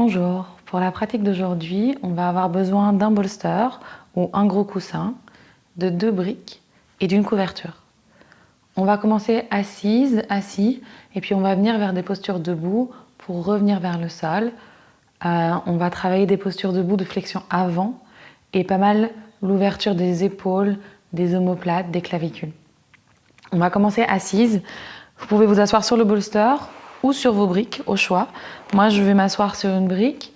Bonjour, pour la pratique d'aujourd'hui, on va avoir besoin d'un bolster ou un gros coussin, de 2 briques et d'une couverture. On va commencer assise, assis, et puis on va venir vers des postures debout pour revenir vers le sol. On va travailler des postures debout de flexion avant et pas mal l'ouverture des épaules, des omoplates, des clavicules. On va commencer assise. Vous pouvez vous asseoir sur le bolster ou sur vos briques, au choix. Moi, je vais m'asseoir sur une brique.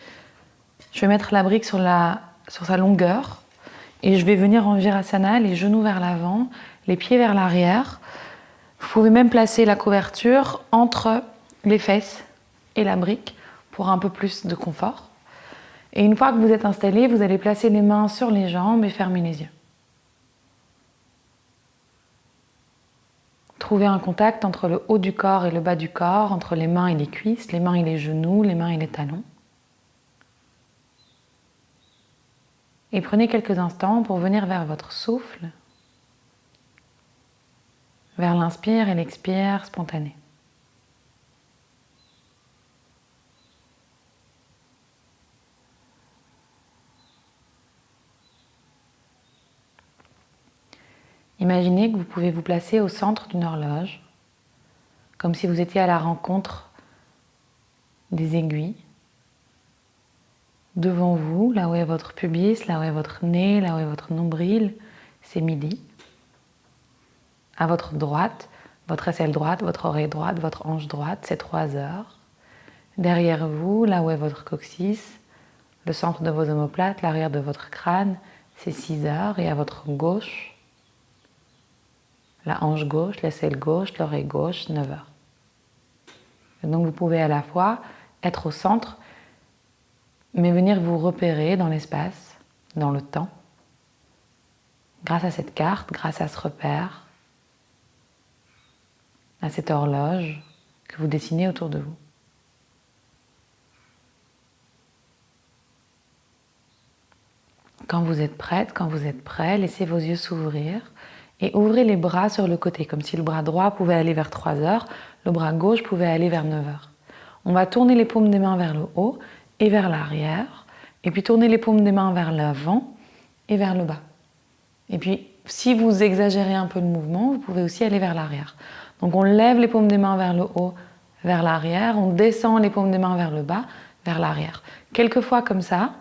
Je vais mettre la brique sur sa longueur et je vais venir en Virasana, les genoux vers l'avant, les pieds vers l'arrière. Vous pouvez même placer la couverture entre les fesses et la brique pour un peu plus de confort. Et une fois que vous êtes installé, vous allez placer les mains sur les jambes et fermer les yeux. Trouvez un contact entre le haut du corps et le bas du corps, entre les mains et les cuisses, les mains et les genoux, les mains et les talons. Et prenez quelques instants pour venir vers votre souffle, vers l'inspire et l'expire spontané. Imaginez que vous pouvez vous placer au centre d'une horloge, comme si vous étiez à la rencontre des aiguilles. Devant vous, là où est votre pubis, là où est votre nez, là où est votre nombril, c'est midi. À votre droite, votre aisselle droite, votre oreille droite, votre hanche droite, c'est 3 heures. Derrière vous, là où est votre coccyx, le centre de vos omoplates, l'arrière de votre crâne, c'est 6 heures. Et à votre gauche, la hanche gauche, l'aisselle gauche, l'oreille gauche, 9 heures. Et donc vous pouvez à la fois être au centre, mais venir vous repérer dans l'espace, dans le temps, grâce à cette carte, grâce à ce repère, à cette horloge que vous dessinez autour de vous. Quand vous êtes prête, quand vous êtes prêt, laissez vos yeux s'ouvrir et ouvrez les bras sur le côté, comme si le bras droit pouvait aller vers 3 heures, le bras gauche pouvait aller vers 9 heures. On va tourner les paumes des mains vers le haut et vers l'arrière, et puis tourner les paumes des mains vers l'avant et vers le bas. Et puis, si vous exagérez un peu le mouvement, vous pouvez aussi aller vers l'arrière. Donc on lève les paumes des mains vers le haut, vers l'arrière, on descend les paumes des mains vers le bas, vers l'arrière. Quelquefois comme ça,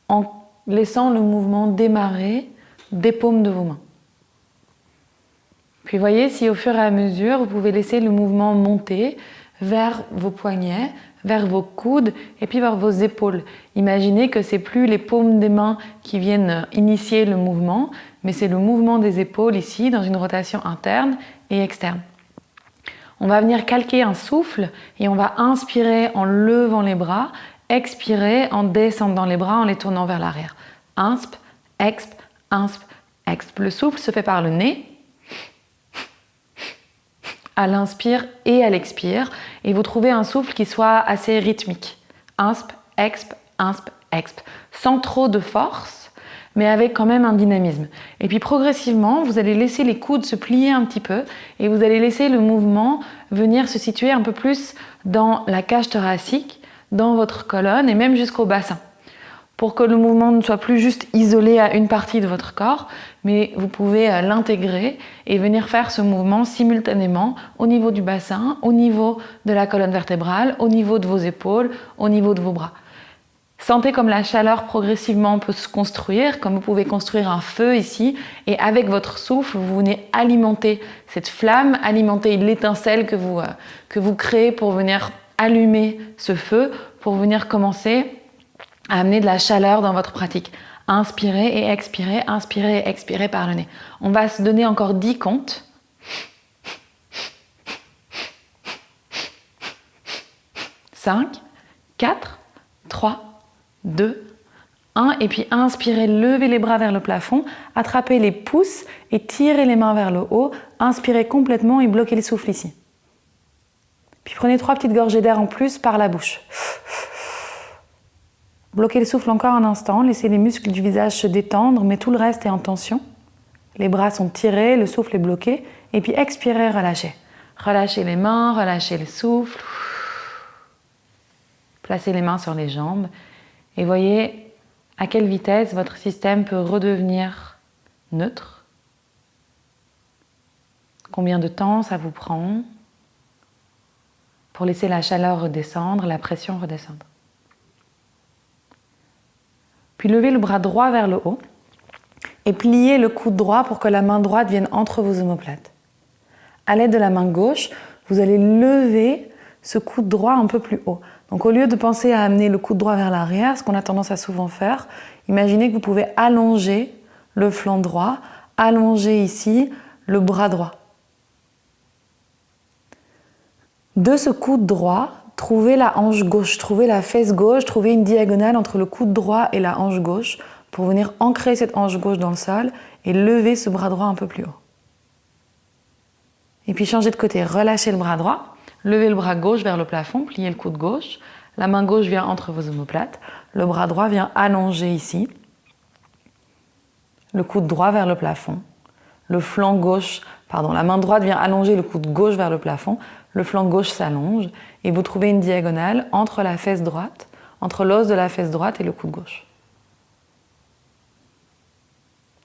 en laissant le mouvement démarrer des paumes de vos mains. Puis voyez si au fur et à mesure, vous pouvez laisser le mouvement monter vers vos poignets, vers vos coudes et puis vers vos épaules. Imaginez que c'est plus les paumes des mains qui viennent initier le mouvement, mais c'est le mouvement des épaules ici dans une rotation interne et externe. On va venir calquer un souffle et on va inspirer en levant les bras, expirer en descendant les bras, en les tournant vers l'arrière. Insp, exp, insp, exp. Le souffle se fait par le nez, à l'inspire et à l'expire, et vous trouvez un souffle qui soit assez rythmique. Insp, exp, sans trop de force, mais avec quand même un dynamisme. Et puis progressivement, vous allez laisser les coudes se plier un petit peu, et vous allez laisser le mouvement venir se situer un peu plus dans la cage thoracique, dans votre colonne, et même jusqu'au bassin, pour que le mouvement ne soit plus juste isolé à une partie de votre corps, mais vous pouvez l'intégrer et venir faire ce mouvement simultanément au niveau du bassin, au niveau de la colonne vertébrale, au niveau de vos épaules, au niveau de vos bras. Sentez comme la chaleur progressivement peut se construire, comme vous pouvez construire un feu ici, et avec votre souffle, vous venez alimenter cette flamme, alimenter l'étincelle que vous créez pour venir allumer ce feu, pour venir commencer à amener de la chaleur dans votre pratique. Inspirez et expirez par le nez. On va se donner encore 10 comptes. 5, 4, 3, 2, 1. Et puis inspirez, levez les bras vers le plafond, attrapez les pouces et tirez les mains vers le haut. Inspirez complètement et bloquez le souffle ici. Puis prenez 3 petites gorgées d'air en plus par la bouche. Bloquez le souffle encore un instant, laissez les muscles du visage se détendre, mais tout le reste est en tension. Les bras sont tirés, le souffle est bloqué, et puis expirez, relâchez. Relâchez les mains, relâchez le souffle. Placez les mains sur les jambes et voyez à quelle vitesse votre système peut redevenir neutre. Combien de temps ça vous prend pour laisser la chaleur redescendre, la pression redescendre. Puis levez le bras droit vers le haut et pliez le coude droit pour que la main droite vienne entre vos omoplates. À l'aide de la main gauche, vous allez lever ce coude droit un peu plus haut. Donc au lieu de penser à amener le coude droit vers l'arrière, ce qu'on a tendance à souvent faire, imaginez que vous pouvez allonger le flanc droit, allonger ici le bras droit. De ce coude droit, trouvez la hanche gauche, trouvez la fesse gauche, trouvez une diagonale entre le coude droit et la hanche gauche pour venir ancrer cette hanche gauche dans le sol et lever ce bras droit un peu plus haut. Et puis changez de côté, relâchez le bras droit, levez le bras gauche vers le plafond, pliez le coude gauche, la main gauche vient entre vos omoplates, le bras droit vient allonger ici, le coude droit vers le plafond, la main droite vient allonger le coude gauche vers le plafond, le flanc gauche s'allonge et vous trouvez une diagonale entre la fesse droite, entre l'os de la fesse droite et le coude gauche.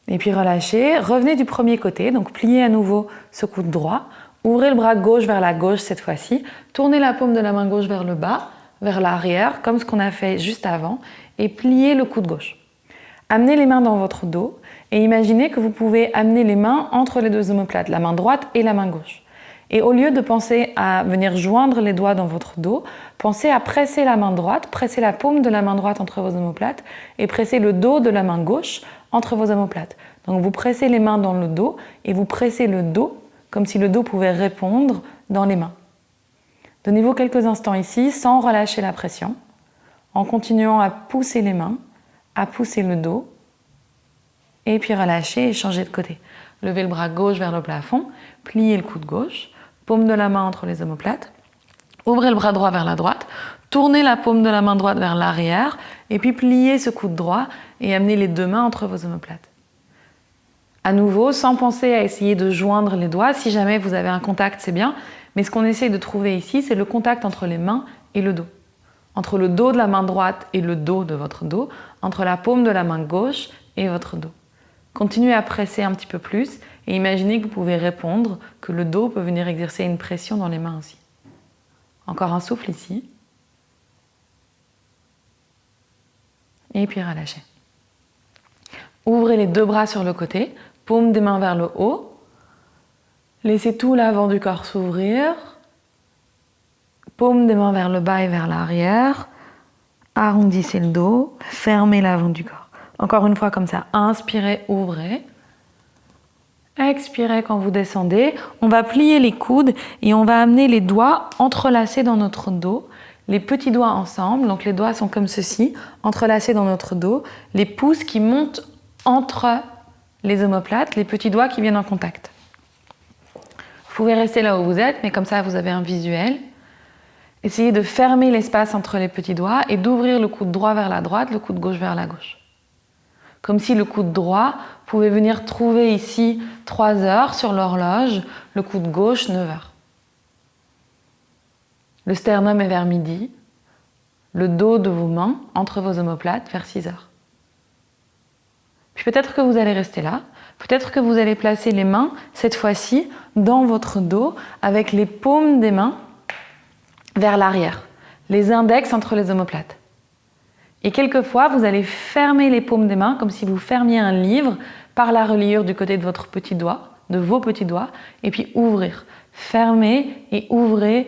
Et puis relâchez, revenez du premier côté, donc pliez à nouveau ce coude droit, ouvrez le bras gauche vers la gauche cette fois-ci, tournez la paume de la main gauche vers le bas, vers l'arrière, comme ce qu'on a fait juste avant, et pliez le coude gauche. Amenez les mains dans votre dos et imaginez que vous pouvez amener les mains entre les deux omoplates, la main droite et la main gauche. Et au lieu de penser à venir joindre les doigts dans votre dos, pensez à presser la main droite, presser la paume de la main droite entre vos omoplates et presser le dos de la main gauche entre vos omoplates. Donc vous pressez les mains dans le dos et vous pressez le dos comme si le dos pouvait répondre dans les mains. Donnez-vous quelques instants ici sans relâcher la pression, en continuant à pousser les mains, à pousser le dos et puis relâchez et changez de côté. Levez le bras gauche vers le plafond, pliez le coude gauche, paume de la main entre les omoplates, ouvrez le bras droit vers la droite, tournez la paume de la main droite vers l'arrière et puis pliez ce coude droit et amenez les deux mains entre vos omoplates. À nouveau, sans penser à essayer de joindre les doigts, si jamais vous avez un contact, c'est bien, mais ce qu'on essaie de trouver ici, c'est le contact entre les mains et le dos. Entre le dos de la main droite et le dos de votre dos, entre la paume de la main gauche et votre dos. Continuez à presser un petit peu plus et imaginez que vous pouvez répondre, que le dos peut venir exercer une pression dans les mains aussi. Encore un souffle ici. Et puis relâchez. Ouvrez les deux bras sur le côté, paume des mains vers le haut. Laissez tout l'avant du corps s'ouvrir. Paume des mains vers le bas et vers l'arrière. Arrondissez le dos, fermez l'avant du corps. Encore une fois comme ça, inspirez, ouvrez. Expirez quand vous descendez. On va plier les coudes et on va amener les doigts entrelacés dans notre dos. Les petits doigts ensemble, donc les doigts sont comme ceci, entrelacés dans notre dos. Les pouces qui montent entre les omoplates, les petits doigts qui viennent en contact. Vous pouvez rester là où vous êtes, mais comme ça vous avez un visuel. Essayez de fermer l'espace entre les petits doigts et d'ouvrir le coude droit vers la droite, le coude gauche vers la gauche. Comme si le coude droit pouvait venir trouver ici 3 heures sur l'horloge, le coude gauche 9 heures. Le sternum est vers midi, le dos de vos mains entre vos omoplates vers 6 heures. Puis peut-être que vous allez rester là, peut-être que vous allez placer les mains, cette fois-ci, dans votre dos, avec les paumes des mains vers l'arrière, les index entre les omoplates. Et quelquefois, vous allez fermer les paumes des mains comme si vous fermiez un livre par la reliure du côté de votre petit doigt, de vos petits doigts, et puis ouvrir. Fermez et ouvrez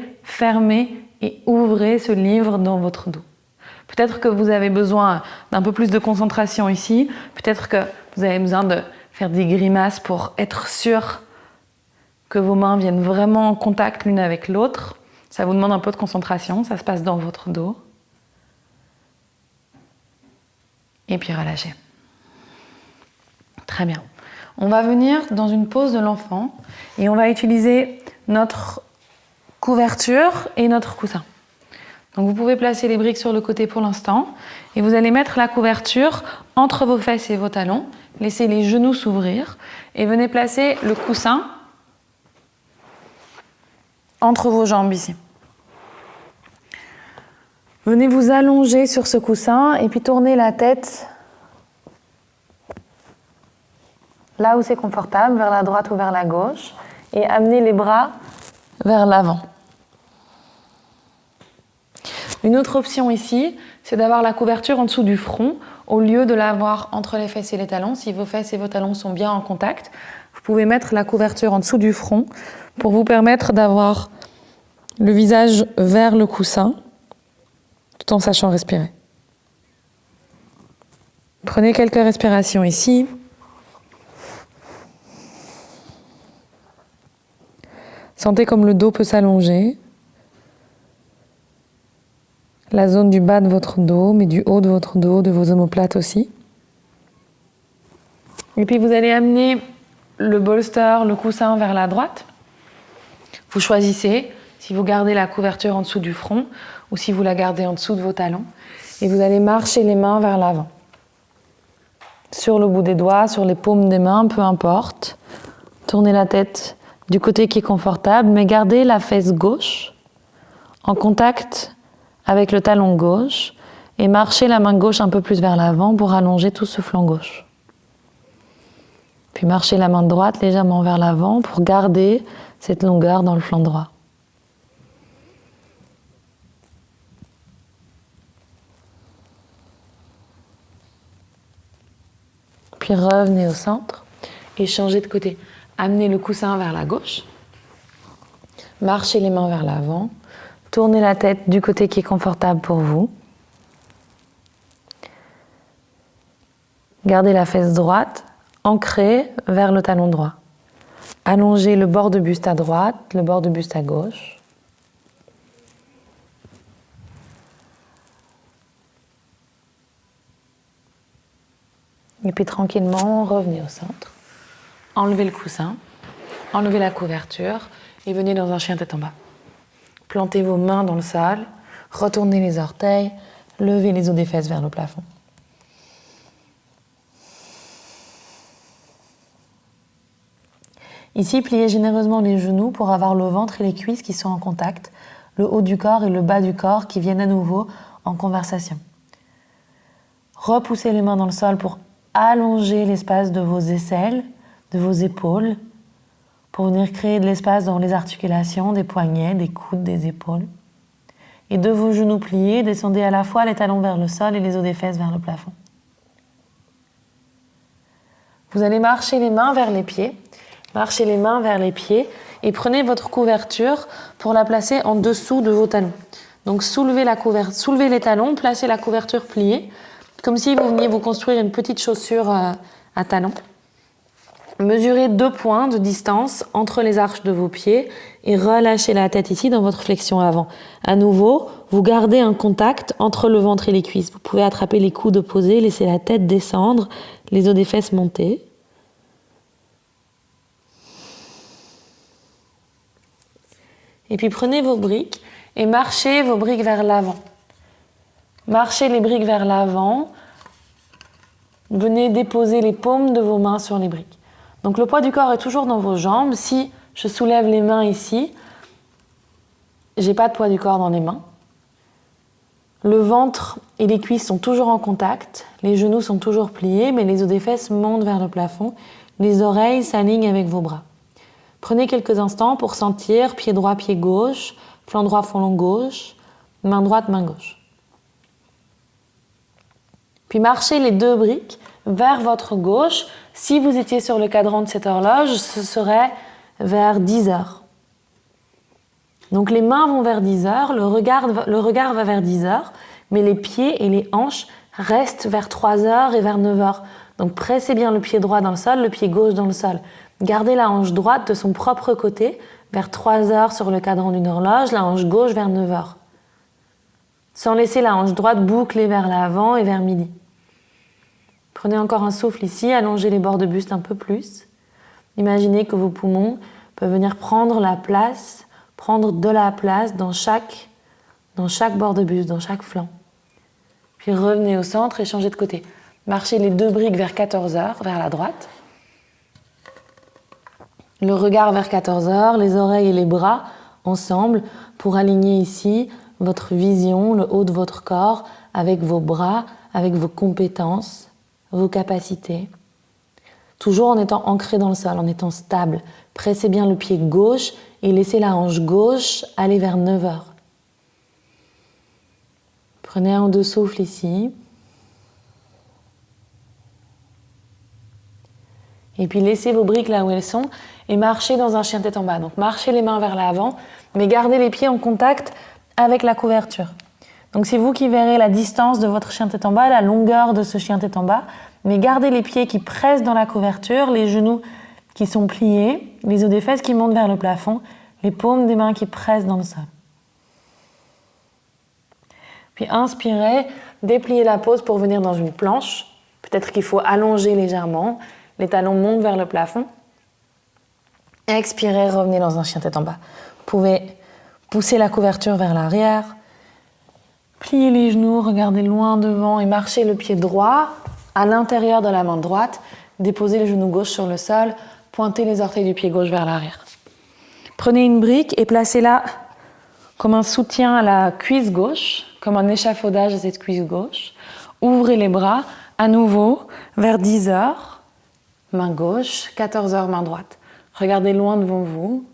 ce livre dans votre dos. Peut-être que vous avez besoin d'un peu plus de concentration ici, peut-être que vous avez besoin de faire des grimaces pour être sûr que vos mains viennent vraiment en contact l'une avec l'autre. Ça vous demande un peu de concentration, ça se passe dans votre dos. Et puis relâchez. Très bien. On va venir dans une pose de l'enfant et on va utiliser notre couverture et notre coussin. Donc vous pouvez placer les briques sur le côté pour l'instant et vous allez mettre la couverture entre vos fesses et vos talons, laissez les genoux s'ouvrir et venez placer le coussin entre vos jambes ici. Venez vous allonger sur ce coussin et puis tournez la tête là où c'est confortable, vers la droite ou vers la gauche, et amenez les bras vers l'avant. Une autre option ici, c'est d'avoir la couverture en dessous du front au lieu de l'avoir entre les fesses et les talons. Si vos fesses et vos talons sont bien en contact, vous pouvez mettre la couverture en dessous du front pour vous permettre d'avoir le visage vers le coussin tout en sachant respirer. Prenez quelques respirations ici. Sentez comme le dos peut s'allonger. La zone du bas de votre dos, mais du haut de votre dos, de vos omoplates aussi. Et puis vous allez amener le bolster, le coussin vers la droite. Vous choisissez si vous gardez la couverture en dessous du front ou si vous la gardez en dessous de vos talons. Et vous allez marcher les mains vers l'avant. Sur le bout des doigts, sur les paumes des mains, peu importe. Tournez la tête du côté qui est confortable, mais gardez la fesse gauche en contact avec le talon gauche et marchez la main gauche un peu plus vers l'avant pour allonger tout ce flanc gauche. Puis marchez la main droite légèrement vers l'avant pour garder cette longueur dans le flanc droit. Puis revenez au centre et changez de côté. Amenez le coussin vers la gauche, marchez les mains vers l'avant, tournez la tête du côté qui est confortable pour vous. Gardez la fesse droite, ancrée vers le talon droit. Allongez le bord de buste à droite, le bord de buste à gauche. Et puis tranquillement, revenez au centre. Enlevez le coussin, enlevez la couverture et venez dans un chien tête en bas. Plantez vos mains dans le sol, retournez les orteils, levez les os des fesses vers le plafond. Ici, pliez généreusement les genoux pour avoir le ventre et les cuisses qui sont en contact, le haut du corps et le bas du corps qui viennent à nouveau en conversation. Repoussez les mains dans le sol pour allonger l'espace de vos aisselles, de vos épaules, pour venir créer de l'espace dans les articulations, des poignets, des coudes, des épaules. Et de vos genoux pliés, descendez à la fois les talons vers le sol et les os des fesses vers le plafond. Vous allez marcher les mains vers les pieds. Marchez les mains vers les pieds et prenez votre couverture pour la placer en dessous de vos talons. Donc soulevez les talons, placez la couverture pliée, comme si vous veniez vous construire une petite chaussure à talons. Mesurez 2 points de distance entre les arches de vos pieds et relâchez la tête ici dans votre flexion avant. À nouveau, vous gardez un contact entre le ventre et les cuisses. Vous pouvez attraper les coudes opposés, laisser la tête descendre, les os des fesses monter. Et puis prenez vos briques et marchez vos briques vers l'avant. Marchez les briques vers l'avant. Venez déposer les paumes de vos mains sur les briques. Donc le poids du corps est toujours dans vos jambes. Si je soulève les mains ici, j'ai pas de poids du corps dans les mains. Le ventre et les cuisses sont toujours en contact. Les genoux sont toujours pliés, mais les os des fesses montent vers le plafond. Les oreilles s'alignent avec vos bras. Prenez quelques instants pour sentir pied droit, pied gauche, flanc droit, flanc gauche, main droite, main gauche. Puis marchez les 2 briques vers votre gauche. Si vous étiez sur le cadran de cette horloge, ce serait vers 10 heures. Donc les mains vont vers 10 heures, le regard va vers 10 heures, mais les pieds et les hanches restent vers 3 heures et vers 9 heures. Donc pressez bien le pied droit dans le sol, le pied gauche dans le sol. Gardez la hanche droite de son propre côté, vers 3 heures sur le cadran d'une horloge, la hanche gauche vers 9 heures. Sans laisser la hanche droite boucler vers l'avant et vers midi. Prenez encore un souffle ici, allongez les bords de buste un peu plus. Imaginez que vos poumons peuvent venir prendre de la place dans chaque bord de buste, dans chaque flanc. Puis revenez au centre et changez de côté. Marchez les 2 briques vers 14 heures, vers la droite. Le regard vers 14 heures, les oreilles et les bras ensemble pour aligner ici votre vision, le haut de votre corps, avec vos bras, avec vos compétences, vos capacités. Toujours en étant ancré dans le sol, en étant stable. Pressez bien le pied gauche et laissez la hanche gauche aller vers 9 heures. Prenez un ou deux souffles ici. Et puis laissez vos briques là où elles sont et marchez dans un chien tête en bas. Donc marchez les mains vers l'avant, mais gardez les pieds en contact avec la couverture. Donc c'est vous qui verrez la distance de votre chien tête en bas, la longueur de ce chien tête en bas, mais gardez les pieds qui pressent dans la couverture, les genoux qui sont pliés, les os des fesses qui montent vers le plafond, les paumes des mains qui pressent dans le sol. Puis inspirez, dépliez la pose pour venir dans une planche. Peut-être qu'il faut allonger légèrement. Les talons montent vers le plafond. Expirez, revenez dans un chien tête en bas. Vous pouvez pousser la couverture vers l'arrière. Pliez les genoux, regardez loin devant et marchez le pied droit à l'intérieur de la main droite. Déposez le genou gauche sur le sol. Pointez les orteils du pied gauche vers l'arrière. Prenez une brique et placez-la comme un soutien à la cuisse gauche, comme un échafaudage à cette cuisse gauche. Ouvrez les bras à nouveau vers 10 heures. Main gauche, 14 heures, main droite. Regardez loin devant vous.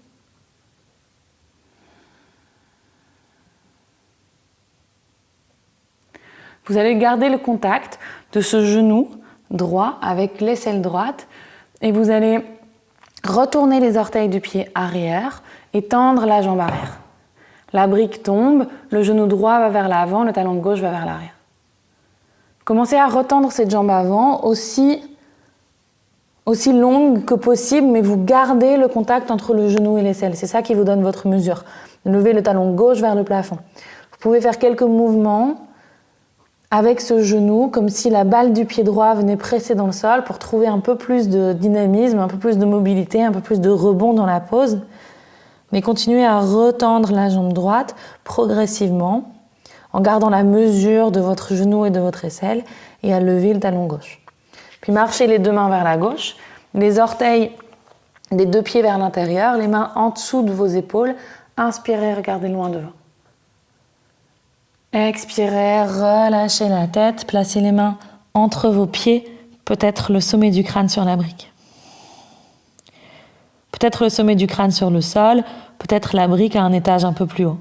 Vous allez garder le contact de ce genou droit avec l'aisselle droite et vous allez retourner les orteils du pied arrière et tendre la jambe arrière. La brique tombe, le genou droit va vers l'avant, le talon gauche va vers l'arrière. Commencez à retendre cette jambe avant aussi longue que possible, mais vous gardez le contact entre le genou et l'aisselle. C'est ça qui vous donne votre mesure. Levez le talon gauche vers le plafond. Vous pouvez faire quelques mouvements avec ce genou, comme si la balle du pied droit venait presser dans le sol pour trouver un peu plus de dynamisme, un peu plus de mobilité, un peu plus de rebond dans la pose. Mais continuez à retendre la jambe droite progressivement, en gardant la mesure de votre genou et de votre aisselle, et à lever le talon gauche. Puis marchez les deux mains vers la gauche, les orteils des deux pieds vers l'intérieur, les mains en dessous de vos épaules. Inspirez, regardez loin devant. Expirez, relâchez la tête, placez les mains entre vos pieds, peut-être le sommet du crâne sur la brique. Peut-être le sommet du crâne sur le sol, peut-être la brique à un étage un peu plus haut.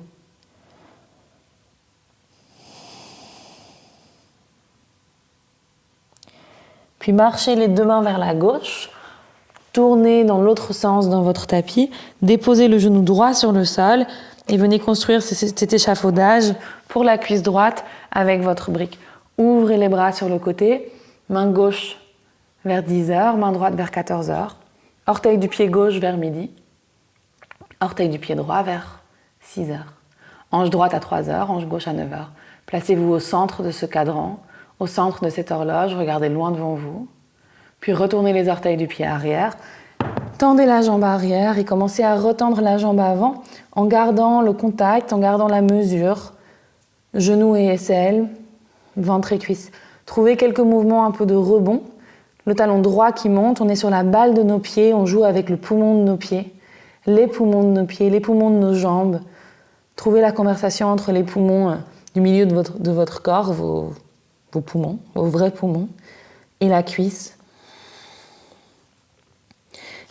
Puis marchez les deux mains vers la gauche, tournez dans l'autre sens dans votre tapis, déposez le genou droit sur le sol et venez construire cet échafaudage pour la cuisse droite avec votre brique. Ouvrez les bras sur le côté, main gauche vers 10 heures, main droite vers 14 heures, orteil du pied gauche vers midi, orteil du pied droit vers 6 heures. Hanche droite à 3 heures, hanche gauche à 9 heures. Placez-vous au centre de ce cadran, au centre de cette horloge, regardez loin devant vous. Puis retournez les orteils du pied arrière, tendez la jambe arrière et commencez à retendre la jambe avant en gardant le contact, en gardant la mesure, genoux et aisselle, ventre et cuisse. Trouvez quelques mouvements un peu de rebond, le talon droit qui monte, on est sur la balle de nos pieds, on joue avec le poumon de nos pieds, les poumons de nos pieds, les poumons de nos jambes. Trouvez la conversation entre les poumons du milieu de votre corps, vos poumons, vos vrais poumons, et la cuisse.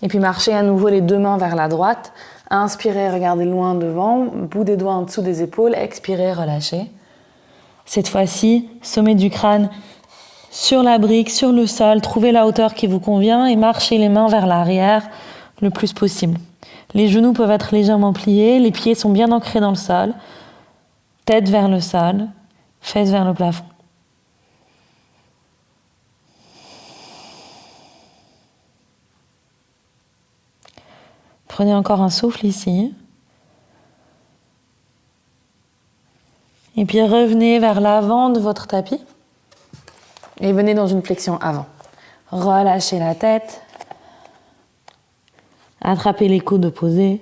Et puis marchez à nouveau les deux mains vers la droite. Inspirez, regardez loin devant, bout des doigts en dessous des épaules. Expirez, relâchez. Cette fois-ci, sommet du crâne sur la brique, sur le sol. Trouvez la hauteur qui vous convient et marchez les mains vers l'arrière le plus possible. Les genoux peuvent être légèrement pliés, les pieds sont bien ancrés dans le sol. Tête vers le sol, fesses vers le plafond. Prenez encore un souffle ici. Et puis revenez vers l'avant de votre tapis. Et venez dans une flexion avant. Relâchez la tête. Attrapez les coudes opposés.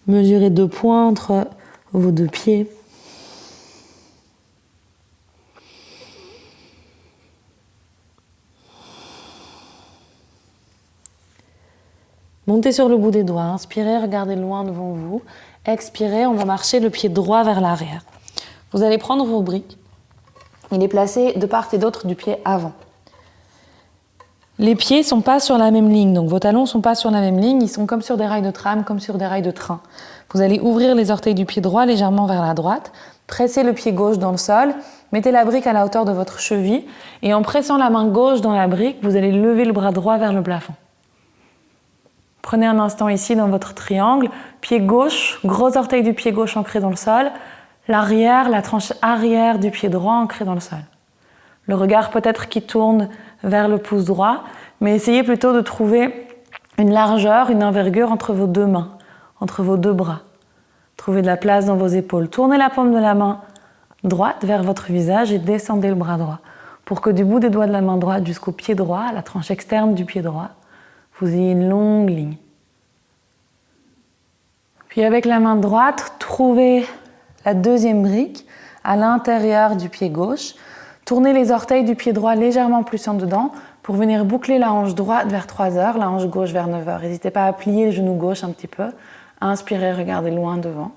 Mesurez 2 points entre vos 2 pieds. Montez sur le bout des doigts, inspirez, regardez loin devant vous. Expirez, on va marcher le pied droit vers l'arrière. Vous allez prendre vos briques et les placer de part et d'autre du pied avant. Les pieds ne sont pas sur la même ligne, donc vos talons ne sont pas sur la même ligne, ils sont comme sur des rails de tram, comme sur des rails de train. Vous allez ouvrir les orteils du pied droit légèrement vers la droite, pressez le pied gauche dans le sol, mettez la brique à la hauteur de votre cheville et en pressant la main gauche dans la brique, vous allez lever le bras droit vers le plafond. Prenez un instant ici dans votre triangle, pied gauche, gros orteil du pied gauche ancré dans le sol, l'arrière, la tranche arrière du pied droit ancré dans le sol. Le regard peut-être qui tourne vers le pouce droit, mais essayez plutôt de trouver une largeur, une envergure entre vos deux mains, entre vos deux bras. Trouvez de la place dans vos épaules. Tournez la paume de la main droite vers votre visage et descendez le bras droit pour que du bout des doigts de la main droite jusqu'au pied droit, la tranche externe du pied droit, vous ayez une longue ligne. Puis avec la main droite, trouvez la deuxième brique à l'intérieur du pied gauche. Tournez les orteils du pied droit légèrement plus en dedans pour venir boucler la hanche droite vers 3 heures, la hanche gauche vers 9 heures. N'hésitez pas à plier le genou gauche un petit peu. Inspirez, regardez loin devant.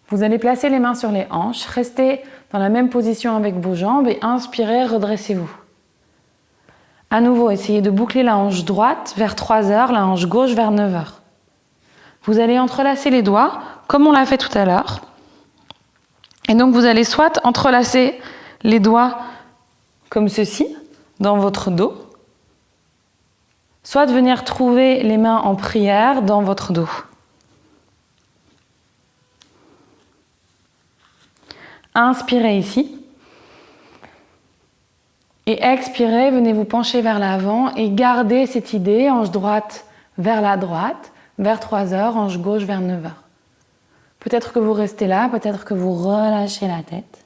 Vous allez placer les mains sur les hanches, restez dans la même position avec vos jambes et inspirez, redressez-vous. À nouveau, essayez de boucler la hanche droite vers 3 heures, la hanche gauche vers 9 heures. Vous allez entrelacer les doigts, comme on l'a fait tout à l'heure. Et donc vous allez soit entrelacer les doigts comme ceci, dans votre dos, soit venir trouver les mains en prière dans votre dos. Inspirez ici. Et expirez, venez vous pencher vers l'avant et gardez cette idée, hanche droite vers la droite, vers 3 heures, hanche gauche vers 9 heures. Peut-être que vous restez là, peut-être que vous relâchez la tête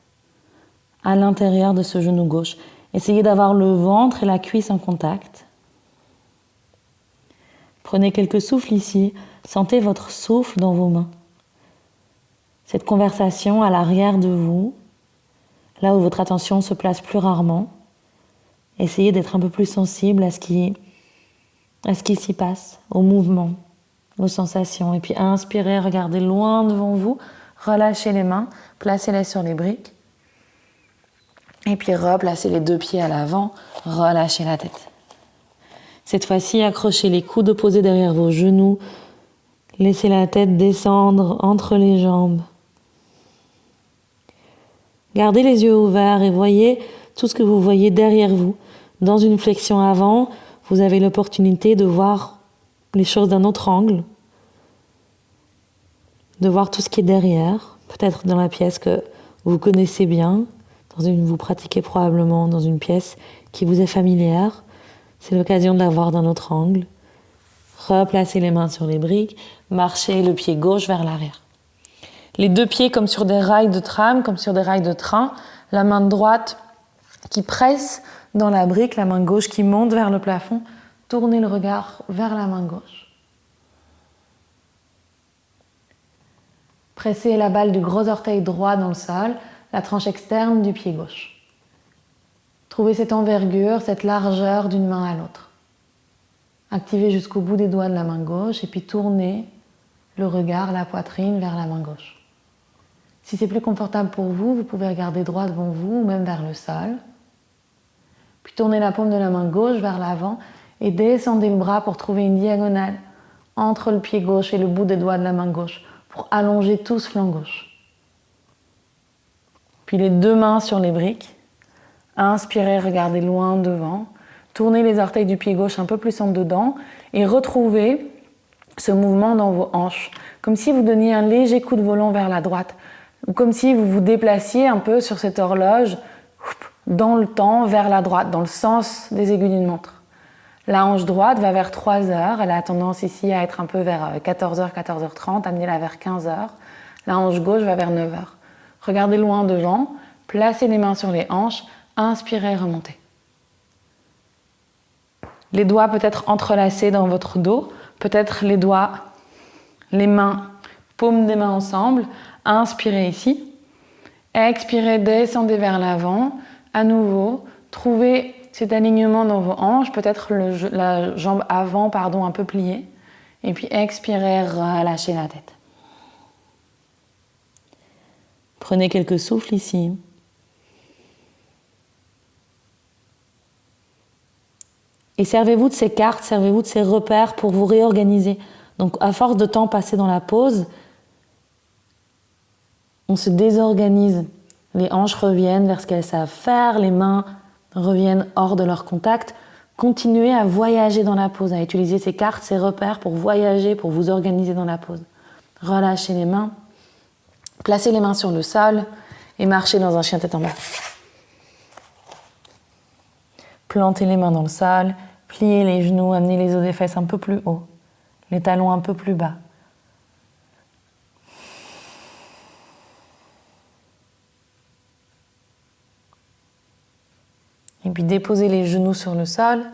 à l'intérieur de ce genou gauche. Essayez d'avoir le ventre et la cuisse en contact. Prenez quelques souffles ici, sentez votre souffle dans vos mains. Cette conversation à l'arrière de vous, là où votre attention se place plus rarement. Essayez d'être un peu plus sensible à ce qui s'y passe, au mouvement, aux sensations. Et puis inspirez, regardez loin devant vous, relâchez les mains, placez-les sur les briques. Et puis replacez les deux pieds à l'avant, relâchez la tête. Cette fois-ci, accrochez les coudes posés derrière vos genoux, laissez la tête descendre entre les jambes. Gardez les yeux ouverts et voyez tout ce que vous voyez derrière vous. Dans une flexion avant, vous avez l'opportunité de voir les choses d'un autre angle, de voir tout ce qui est derrière, peut-être dans la pièce que vous connaissez bien, vous pratiquez probablement dans une pièce qui vous est familière. C'est l'occasion de la voir d'un autre angle. Replacez les mains sur les briques, marchez le pied gauche vers l'arrière. Les deux pieds comme sur des rails de tram, comme sur des rails de train, la main droite qui presse dans la brique, la main gauche qui monte vers le plafond, tournez le regard vers la main gauche. Pressez la balle du gros orteil droit dans le sol, la tranche externe du pied gauche. Trouvez cette envergure, cette largeur d'une main à l'autre. Activez jusqu'au bout des doigts de la main gauche et puis tournez le regard, la poitrine vers la main gauche. Si c'est plus confortable pour vous, vous pouvez regarder droit devant vous ou même vers le sol. Puis tournez la paume de la main gauche vers l'avant et descendez le bras pour trouver une diagonale entre le pied gauche et le bout des doigts de la main gauche pour allonger tout ce flanc gauche. Puis les deux mains sur les briques. Inspirez, regardez loin devant. Tournez les orteils du pied gauche un peu plus en dedans et retrouvez ce mouvement dans vos hanches. Comme si vous donniez un léger coup de volant vers la droite. Ou comme si vous vous déplaciez un peu sur cette horloge dans le temps vers la droite, dans le sens des aiguilles d'une montre. La hanche droite va vers 3 heures, elle a tendance ici à être un peu vers 14h, 14h30, amenez-la vers 15h. La hanche gauche va vers 9h. Regardez loin devant, placez les mains sur les hanches, inspirez, remontez. Les doigts peut-être entrelacés dans votre dos, peut-être les mains, paumes des mains ensemble. Inspirez ici, expirez, descendez vers l'avant. À nouveau, trouvez cet alignement dans vos hanches, peut-être la jambe avant, un peu pliée. Et puis expirez, relâchez la tête. Prenez quelques souffles ici. Et servez-vous de ces cartes, servez-vous de ces repères pour vous réorganiser. Donc à force de temps passé dans la pause, on se désorganise. Les hanches reviennent vers ce qu'elles savent faire, les mains reviennent hors de leur contact. Continuez à voyager dans la pause, à utiliser ces cartes, ces repères pour voyager, pour vous organiser dans la pause. Relâchez les mains, placez les mains sur le sol et marchez dans un chien tête en bas. Plantez les mains dans le sol, pliez les genoux, amenez les os des fesses un peu plus haut, les talons un peu plus bas. Et puis déposez les genoux sur le sol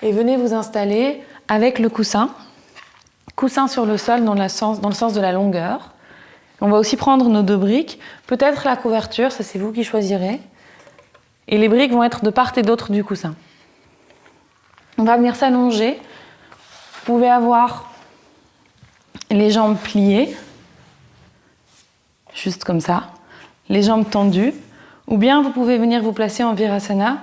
et venez vous installer avec le coussin. Coussin sur le sol dans le sens de la longueur. On va aussi prendre nos 2 briques, peut-être la couverture, ça c'est vous qui choisirez. Et les briques vont être de part et d'autre du coussin. On va venir s'allonger. Vous pouvez avoir les jambes pliées, juste comme ça, les jambes tendues. Ou bien vous pouvez venir vous placer en Virasana,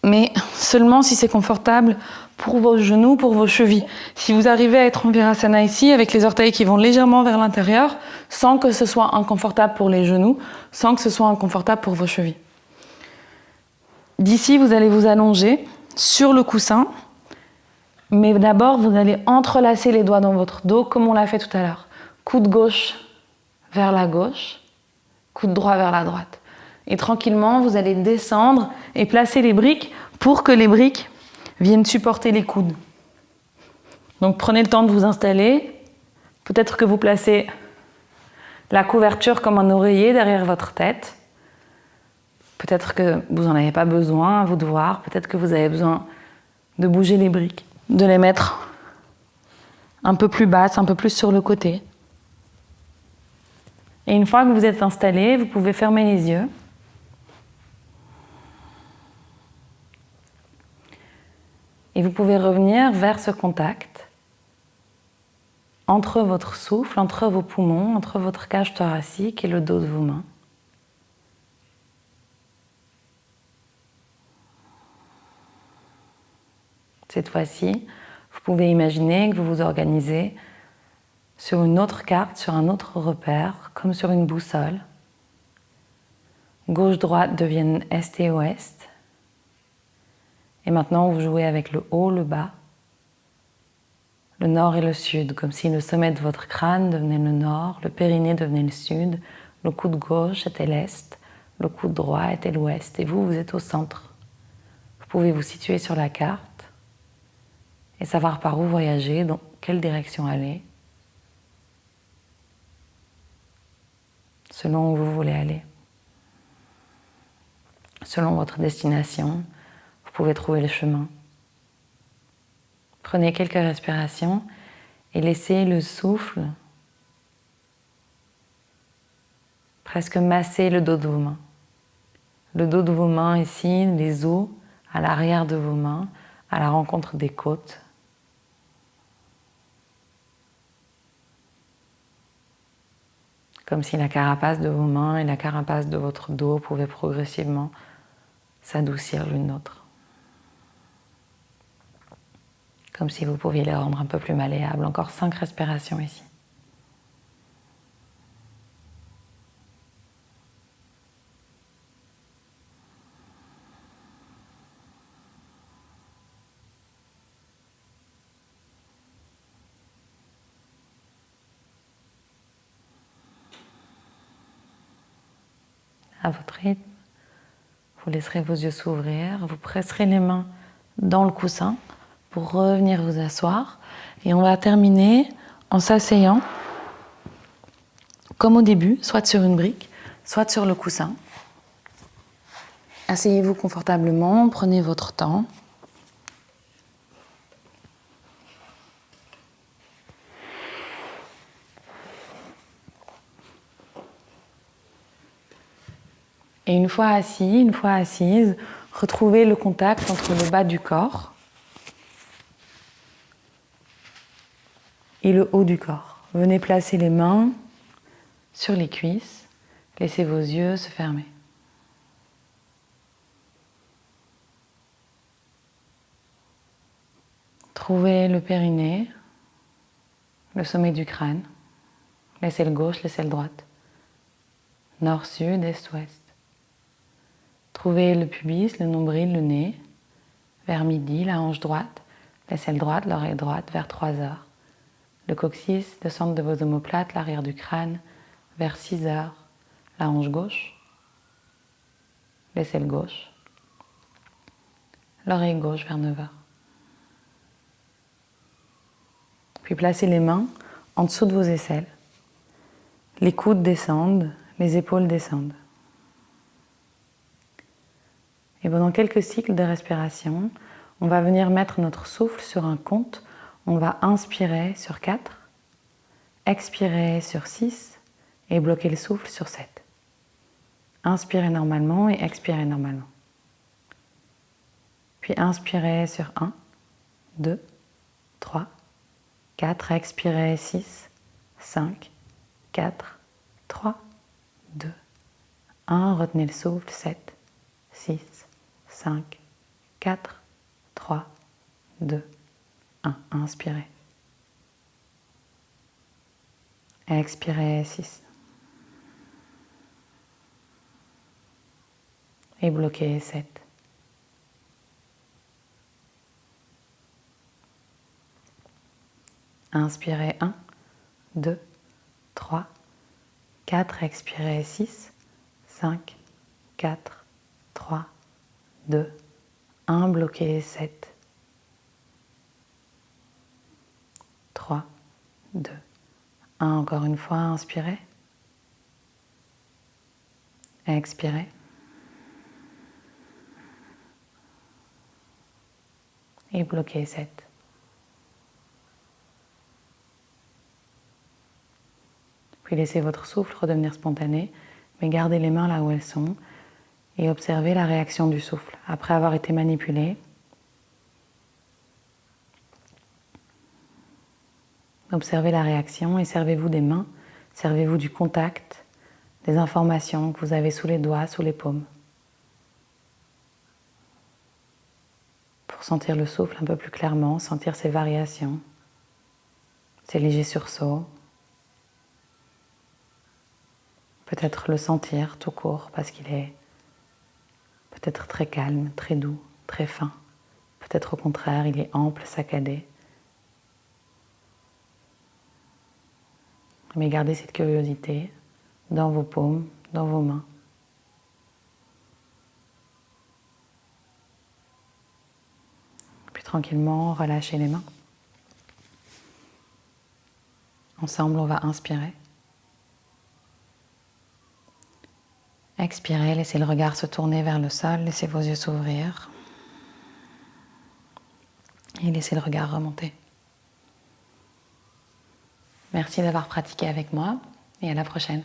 mais seulement si c'est confortable pour vos genoux, pour vos chevilles. Si vous arrivez à être en Virasana ici, avec les orteils qui vont légèrement vers l'intérieur, sans que ce soit inconfortable pour les genoux, sans que ce soit inconfortable pour vos chevilles. D'ici, vous allez vous allonger sur le coussin, mais d'abord, vous allez entrelacer les doigts dans votre dos, comme on l'a fait tout à l'heure. Coude gauche vers la gauche, coude droit vers la droite. Et tranquillement, vous allez descendre et placer les briques pour que les briques viennent supporter les coudes. Donc prenez le temps de vous installer. Peut-être que vous placez la couverture comme un oreiller derrière votre tête. Peut-être que vous n'en avez pas besoin, à vous de voir. Peut-être que vous avez besoin de bouger les briques, de les mettre un peu plus basses, un peu plus sur le côté. Et une fois que vous êtes installé, vous pouvez fermer les yeux. Et vous pouvez revenir vers ce contact entre votre souffle, entre vos poumons, entre votre cage thoracique et le dos de vos mains. Cette fois-ci, vous pouvez imaginer que vous vous organisez sur une autre carte, sur un autre repère, comme sur une boussole. Gauche-droite deviennent est et ouest. Et maintenant, vous jouez avec le haut, le bas, le nord et le sud, comme si le sommet de votre crâne devenait le nord, le périnée devenait le sud, le coude gauche était l'est, le coude droit était l'ouest, et vous, vous êtes au centre. Vous pouvez vous situer sur la carte et savoir par où voyager, dans quelle direction aller, selon où vous voulez aller. Selon votre destination, vous pouvez trouver le chemin. Prenez quelques respirations et laissez le souffle presque masser le dos de vos mains. Le dos de vos mains ici, les os à l'arrière de vos mains, à la rencontre des côtes. Comme si la carapace de vos mains et la carapace de votre dos pouvaient progressivement s'adoucir l'une l'autre. Comme si vous pouviez les rendre un peu plus malléables. Encore 5 respirations ici. À votre rythme, vous laisserez vos yeux s'ouvrir, vous presserez les mains dans le coussin pour revenir vous asseoir. Et on va terminer en s'asseyant comme au début, soit sur une brique, soit sur le coussin. Asseyez-vous confortablement, prenez votre temps. Et une fois assis, une fois assise, retrouvez le contact entre le bas du corps et le haut du corps. Venez placer les mains sur les cuisses. Laissez vos yeux se fermer. Trouvez le périnée, le sommet du crâne. L'aisselle gauche, l'aisselle droite. Nord, sud, est, ouest. Trouvez le pubis, le nombril, le nez. Vers midi, la hanche droite, l'aisselle droite, l'oreille droite, vers 3 heures. Le coccyx, le centre de vos omoplates, l'arrière du crâne, vers 6 heures. La hanche gauche, l'aisselle gauche, l'oreille gauche vers 9 heures. Puis placez les mains en dessous de vos aisselles. Les coudes descendent, les épaules descendent. Et pendant quelques cycles de respiration, on va venir mettre notre souffle sur un compte. On va inspirer sur 4, expirer sur 6 et bloquer le souffle sur 7. Inspirez normalement et expirez normalement. Puis inspirez sur 1, 2, 3, 4, expirez 6, 5, 4, 3, 2, 1, retenez le souffle, 7, 6, 5, 4, 3, 2, 1. Inspirez. Expirez 6. Et bloquez 7. Inspirez 1, 2, 3, 4, expirez 6, 5, 4, 3, 2, 1, bloquez 7, 3, 2, 1, encore une fois, inspirez, expirez, et bloquez 7. Puis laissez votre souffle redevenir spontané, mais gardez les mains là où elles sont et observez la réaction du souffle. Après avoir été manipulé, observez la réaction et servez-vous des mains, servez-vous du contact, des informations que vous avez sous les doigts, sous les paumes. Pour sentir le souffle un peu plus clairement, sentir ses variations, ses légers sursauts. Peut-être le sentir tout court parce qu'il est peut-être très calme, très doux, très fin. Peut-être au contraire, il est ample, saccadé. Mais gardez cette curiosité dans vos paumes, dans vos mains. Puis tranquillement, relâchez les mains. Ensemble, on va inspirer. Expirez, laissez le regard se tourner vers le sol, laissez vos yeux s'ouvrir. Et laissez le regard remonter. Merci d'avoir pratiqué avec moi et à la prochaine.